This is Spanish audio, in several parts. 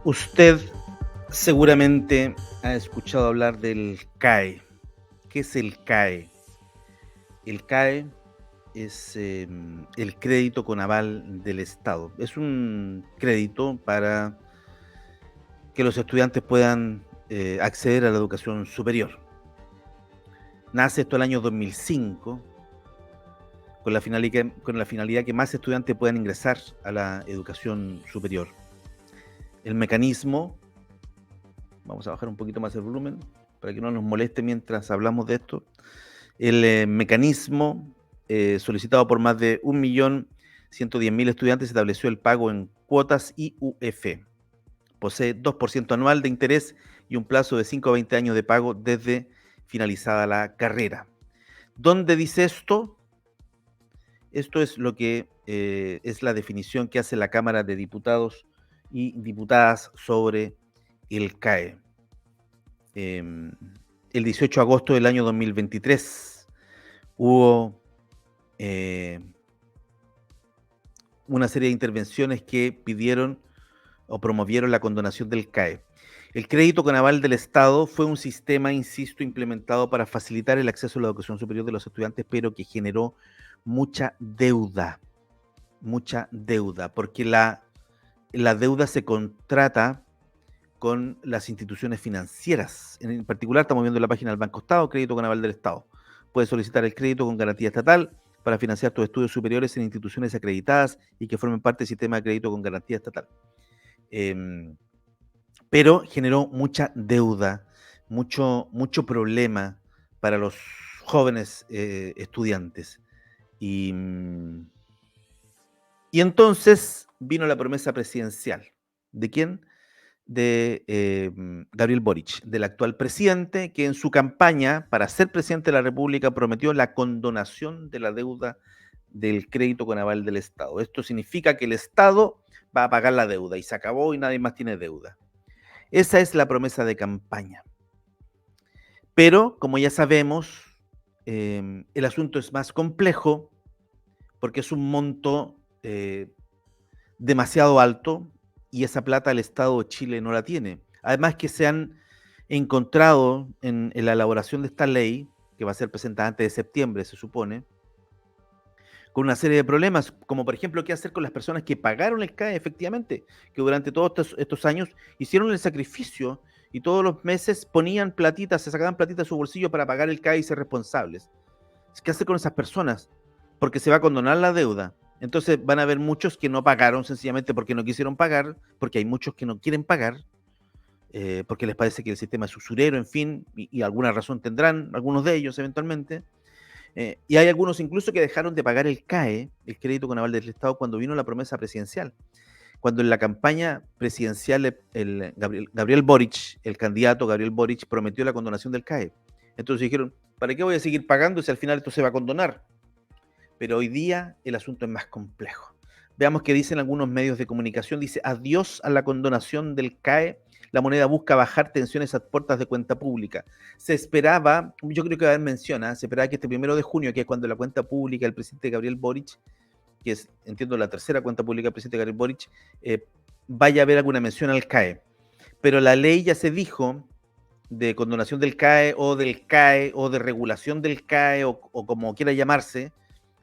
Usted seguramente ha escuchado hablar del CAE. ¿Qué es el CAE? El CAE es el crédito con aval del Estado. Es un crédito para que los estudiantes puedan acceder a la educación superior. Nace esto el año 2005 con la finalidad que más estudiantes puedan ingresar a la educación superior. El mecanismo, vamos a bajar un poquito más el volumen para que no nos moleste mientras hablamos de esto. El mecanismo solicitado por más de 1.110.000 estudiantes estableció el pago en cuotas IUF. Posee 2% anual de interés y un plazo de 5 a 20 años de pago desde finalizada la carrera. ¿Dónde dice esto? Esto es lo que es la definición que hace la Cámara de Diputados y Diputadas sobre el CAE. El 18 de agosto del año 2023 hubo una serie de intervenciones que pidieron o promovieron la condonación del CAE. El crédito con aval del Estado fue un sistema, insisto, implementado para facilitar el acceso a la educación superior de los estudiantes, pero que generó mucha deuda, porque la deuda se contrata con las instituciones financieras. En particular, estamos viendo la página del Banco Estado, crédito con aval del Estado. Puedes solicitar el crédito con garantía estatal para financiar tus estudios superiores en instituciones acreditadas y que formen parte del sistema de crédito con garantía estatal. Pero generó mucha deuda, mucho problema para los jóvenes estudiantes. Y entonces vino la promesa presidencial. ¿De quién? De Gabriel Boric, del actual presidente, que en su campaña para ser presidente de la República prometió la condonación de la deuda del crédito con aval del Estado. Esto significa que el Estado va a pagar la deuda y se acabó y nadie más tiene deuda. Esa es la promesa de campaña. Pero, como ya sabemos, el asunto es más complejo porque es un monto demasiado alto y esa plata el Estado de Chile no la tiene. Además que se han encontrado en la elaboración de esta ley, que va a ser presentada antes de septiembre, se supone, con una serie de problemas, como por ejemplo qué hacer con las personas que pagaron el CAE efectivamente, que durante todos estos años hicieron el sacrificio y todos los meses ponían platitas, se sacaban platitas de su bolsillo para pagar el CAE y ser responsables. ¿Qué hacer con esas personas? Porque se va a condonar la deuda. Entonces van a haber muchos que no pagaron sencillamente porque no quisieron pagar, porque hay muchos que no quieren pagar, porque les parece que el sistema es usurero, en fin, y alguna razón tendrán algunos de ellos eventualmente. Y hay algunos incluso que dejaron de pagar el CAE, el crédito con aval del Estado, cuando vino la promesa presidencial. Cuando en la campaña presidencial Gabriel Boric, el candidato Gabriel Boric, prometió la condonación del CAE. Entonces dijeron, ¿para qué voy a seguir pagando si al final esto se va a condonar? Pero hoy día el asunto es más complejo. Veamos qué dicen algunos medios de comunicación. Dice, adiós a la condonación del CAE. La moneda busca bajar tensiones a puertas de cuenta pública. Se esperaba, yo creo que va a haber menciona, se esperaba que este 1 de junio, que es cuando la cuenta pública del presidente Gabriel Boric, que es, entiendo, la tercera cuenta pública del presidente Gabriel Boric, vaya a haber alguna mención al CAE. Pero la ley ya se dijo de condonación del CAE o de regulación del CAE o como quiera llamarse,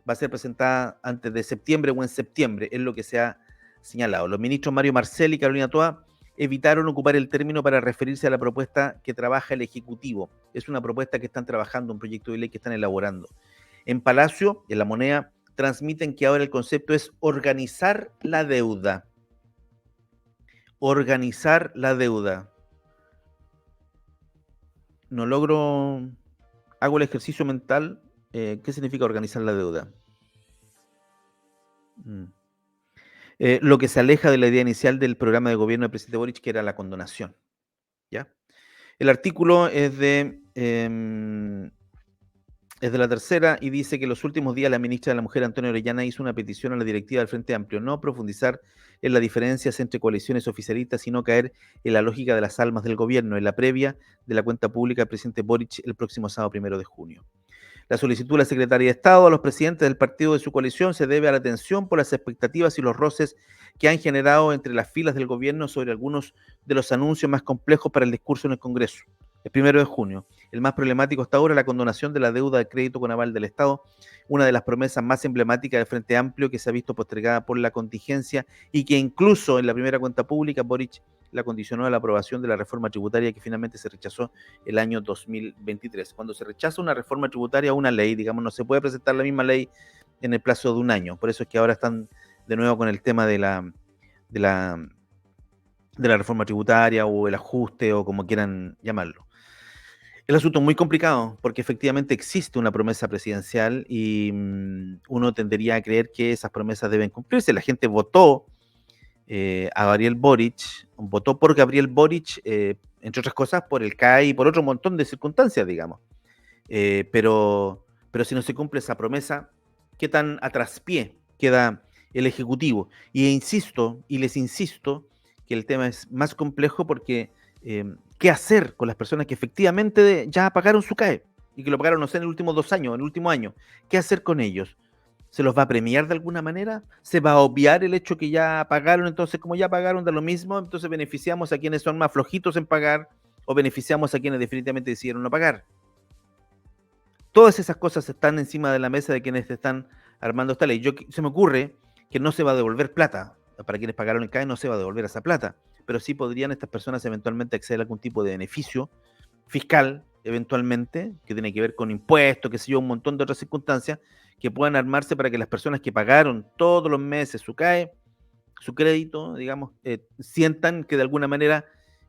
va a ser presentada antes de septiembre o en septiembre, es lo que se ha señalado. Los ministros Mario Marcel y Carolina Toa evitaron ocupar el término para referirse a la propuesta que trabaja el Ejecutivo. Es una propuesta que están trabajando, un proyecto de ley que están elaborando. En Palacio, en La Moneda, transmiten que ahora el concepto es organizar la deuda. Organizar la deuda. No logro, hago el ejercicio mental. ¿Qué significa organizar la deuda? Lo que se aleja de la idea inicial del programa de gobierno del presidente Boric, que era la condonación. ¿Ya? El artículo es de la tercera y dice que en los últimos días la ministra de la Mujer, Antonio Orellana, hizo una petición a la directiva del Frente Amplio, no profundizar en las diferencias entre coaliciones oficialistas, sino caer en la lógica de las almas del gobierno, en la previa de la cuenta pública del presidente Boric el próximo sábado 1 de junio. La solicitud de la Secretaría de Estado a los presidentes del partido de su coalición se debe a la tensión por las expectativas y los roces que han generado entre las filas del gobierno sobre algunos de los anuncios más complejos para el discurso en el Congreso. El 1 de junio, el más problemático hasta ahora, la condonación de la deuda de crédito con aval del Estado, una de las promesas más emblemáticas del Frente Amplio que se ha visto postergada por la contingencia y que incluso en la primera cuenta pública Boric la condicionó a la aprobación de la reforma tributaria que finalmente se rechazó el año 2023. Cuando se rechaza una reforma tributaria o una ley, digamos, no se puede presentar la misma ley en el plazo de un año. Por eso es que ahora están de nuevo con el tema de la reforma tributaria o el ajuste o como quieran llamarlo. El asunto es muy complicado porque efectivamente existe una promesa presidencial y uno tendería a creer que esas promesas deben cumplirse. La gente votó a Gabriel Boric, votó por Gabriel Boric, entre otras cosas, por el CAE y por otro montón de circunstancias, digamos. Pero si no se cumple esa promesa, ¿qué tan a traspié queda el Ejecutivo? Y insisto, y les insisto, que el tema es más complejo porque ¿qué hacer con las personas que efectivamente ya pagaron su CAE? Y que lo pagaron, no sé, en el último 2 años, en el último año. ¿Qué hacer con ellos? ¿Se los va a premiar de alguna manera? ¿Se va a obviar el hecho que ya pagaron? Entonces, como ya pagaron de lo mismo, entonces beneficiamos a quienes son más flojitos en pagar o beneficiamos a quienes definitivamente decidieron no pagar. Todas esas cosas están encima de la mesa de quienes están armando esta ley. Se me ocurre que no se va a devolver plata. Para quienes pagaron el CAE no se va a devolver esa plata, pero sí podrían estas personas eventualmente acceder a algún tipo de beneficio fiscal, eventualmente, que tiene que ver con impuestos, qué sé yo, un montón de otras circunstancias, que puedan armarse para que las personas que pagaron todos los meses su CAE, su crédito, digamos, sientan que de alguna manera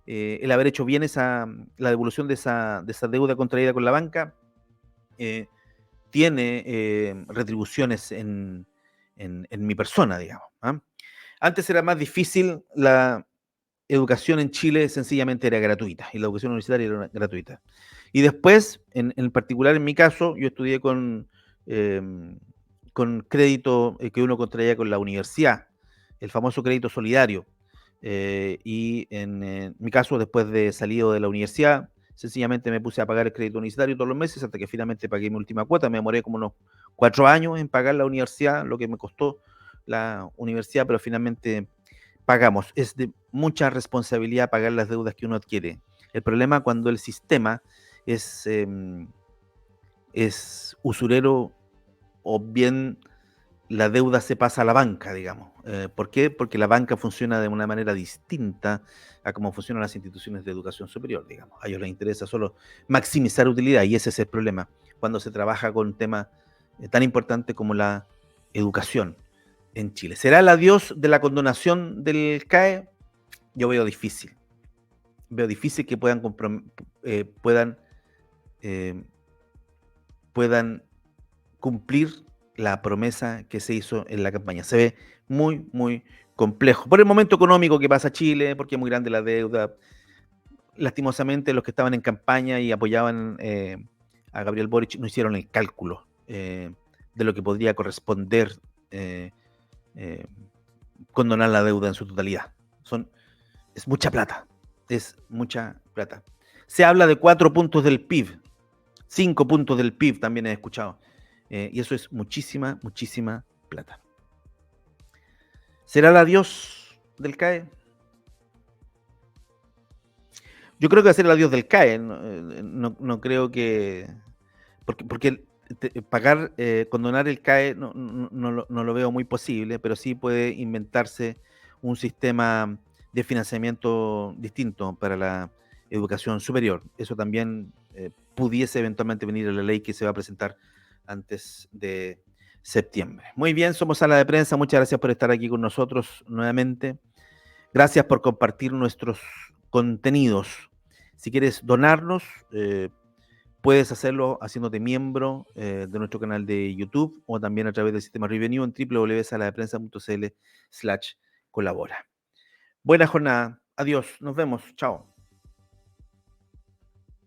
el haber hecho bien la devolución de esa deuda contraída con la banca, tiene retribuciones en mi persona, digamos. ¿Ah? Antes era más difícil, la educación en Chile sencillamente era gratuita y la educación universitaria era gratuita. Y después, en particular en mi caso, yo estudié eh, con crédito que uno contraía con la universidad, el famoso crédito solidario. Y en mi caso, después de salido de la universidad, sencillamente me puse a pagar el crédito universitario todos los meses hasta que finalmente pagué mi última cuota. Me demoré como unos 4 años en pagar la universidad, lo que me costó la universidad, pero finalmente pagamos. Es de mucha responsabilidad pagar las deudas que uno adquiere. El problema cuando el sistema es usurero o bien la deuda se pasa a la banca, digamos. ¿Por qué? Porque la banca funciona de una manera distinta a cómo funcionan las instituciones de educación superior, digamos. A ellos les interesa solo maximizar utilidad y ese es el problema cuando se trabaja con un tema tan importante como la educación en Chile. ¿Será el adiós de la condonación del CAE? Yo veo difícil. Veo difícil que eh, puedan cumplir la promesa que se hizo en la campaña. Se ve muy, muy complejo. Por el momento económico que pasa Chile, porque es muy grande la deuda. Lastimosamente, los que estaban en campaña y apoyaban a Gabriel Boric no hicieron el cálculo de lo que podría corresponder eh, condonar la deuda en su totalidad. Es mucha plata. Es mucha plata. Se habla de 4 puntos del PIB. 5 puntos del PIB también he escuchado. Y eso es muchísima, muchísima plata. ¿Será el adiós del CAE? Yo creo que va a ser el adiós del CAE. No creo que... Porque pagar, condonar el CAE no lo veo muy posible, pero sí puede inventarse un sistema de financiamiento distinto para la educación superior. Eso también pudiese eventualmente venir a la ley que se va a presentar antes de septiembre. Muy bien, somos Sala de Prensa. Muchas gracias por estar aquí con nosotros nuevamente. Gracias por compartir nuestros contenidos. Si quieres donarnos, puedes hacerlo haciéndote miembro de nuestro canal de YouTube o también a través del sistema Revenue en www.saladeprensa.cl/colabora. Buena jornada. Adiós. Nos vemos. Chao.